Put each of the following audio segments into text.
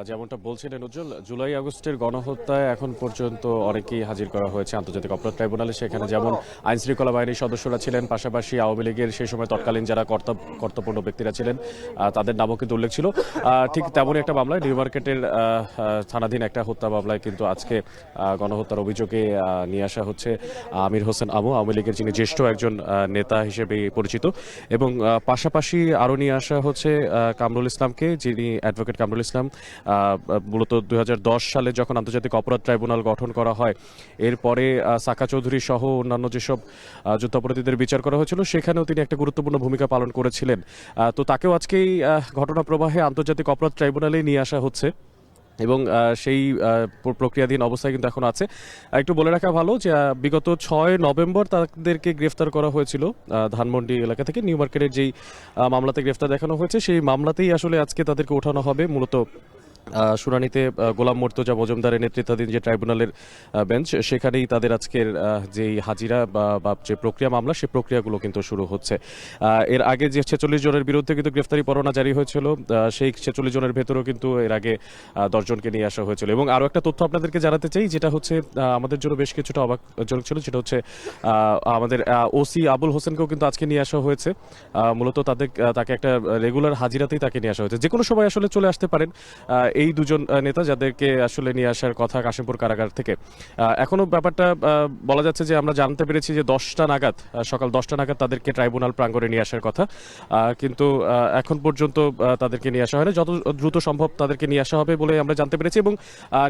যেমনটা বলছিলেন উজ্জ্বল, জুলাই আগস্টের গণহত্যায় এখন পর্যন্ত অনেকেই হাজির করা হয়েছে আন্তর্জাতিক অপরাধ ট্রাইব্যুনালে। সেখানে যেমন আইন শৃঙ্খলা বাহিনীর সদস্যরা ছিলেন, পাশাপাশি আওয়ামী লীগের সেই সময় তৎকালীন যারা কর্তব্যপূর্ণ ব্যক্তিরা ছিলেন তাদের নামও কিন্তু উল্লেখ ছিল। ঠিক তেমনই একটা মামলায় নিউ মার্কেটের থানাধীন একটা হত্যা মামলায় কিন্তু আজকে গণহত্যার অভিযোগে নিয়ে আসা হচ্ছে আমির হোসেন আমু, আওয়ামী লীগের যিনি জ্যেষ্ঠ একজন নেতা হিসেবে পরিচিত। এবং পাশাপাশি আরও নিয়ে আসা হচ্ছে কামরুল ইসলামকে, যিনি অ্যাডভোকেট কামরুল ইসলাম। মূলত 2010 সালে যখন আন্তর্জাতিক অপরাধ ট্রাইব্যুনাল গঠন করা হয়, এরপরে সাকা চৌধুরী সহ অন্যান্য যেসব যুদ্ধাপরাধীদের বিচার করা হয়েছিল, সেখানেও তিনি একটা গুরুত্বপূর্ণ ভূমিকা পালন করেছিলেন। তো তাকেও আজকেই ঘটনা প্রবাহে আন্তর্জাতিক অপরাধ ট্রাইব্যুনালে নিয়ে আসা হচ্ছে এবং সেই প্রক্রিয়াধীন অবস্থায় কিন্তু এখন আছে। একটু বলে রাখা ভালো যে বিগত 6 নভেম্বর তাদেরকে গ্রেফতার করা হয়েছিল ধানমন্ডি এলাকা থেকে। নিউ মার্কেটের যেই মামলাতে গ্রেফতার দেখানো হয়েছে, সেই মামলাতেই আসলে আজকে তাদেরকে ওঠানো হবে। মূলত শুনানিতে গোলাম মর্তুজা মজুমদারের নেতৃত্বাধীন যে ট্রাইব্যুনালের বেঞ্চ, সেখানেই তাদের আজকের যেই হাজিরা বা যে প্রক্রিয়া মামলা, সেই প্রক্রিয়াগুলো কিন্তু শুরু হচ্ছে। এর আগে যে 46 জনের বিরুদ্ধে কিন্তু গ্রেফতারি পরোয়ানা জারি হয়েছিল, সেই 46 জনের ভেতরেও কিন্তু এর আগে 10 জনকে নিয়ে আসা হয়েছিল। এবং আরও একটা তথ্য আপনাদেরকে জানাতে চাই, যেটা হচ্ছে আমাদের জন্য বেশ কিছুটা অবাকজনক ছিল, সেটা হচ্ছে আমাদের ওসি আবুল হোসেনকেও কিন্তু আজকে নিয়ে আসা হয়েছে। মূলত তাকে একটা রেগুলার হাজিরাতেই তাকে নিয়ে আসা হয়েছে। যে কোনো সময় আসলে চলে আসতে পারেন এই দুজন নেতা যাদেরকে আসলে নিয়ে আসার কথা কাশিমপুর কারাগার থেকে। এখনো ব্যাপারটা বলা যাচ্ছে যে আমরা জানতে পেরেছি যে 10টা নাগাদ, সকাল 10টা নাগাদ তাদেরকে ট্রাইব্যুনাল প্রাঙ্গণে নিয়ে আসার কথা, কিন্তু এখন পর্যন্ত তাদেরকে নিয়ে আসা হয়নি। যত দ্রুত সম্ভব তাদেরকে নিয়ে আসা হবে বলে আমরা জানতে পেরেছি। এবং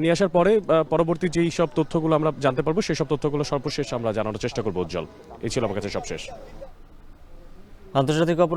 নিয়ে আসার পরে পরবর্তী যেই সব তথ্যগুলো আমরা জানতে পারবো, সেই সব তথ্যগুলো সর্বশেষ আমরা জানানোর চেষ্টা করবো উজ্জ্বল। এই ছিল আমার কাছে সবশেষ। আন্তর্জাতিক অপরাধ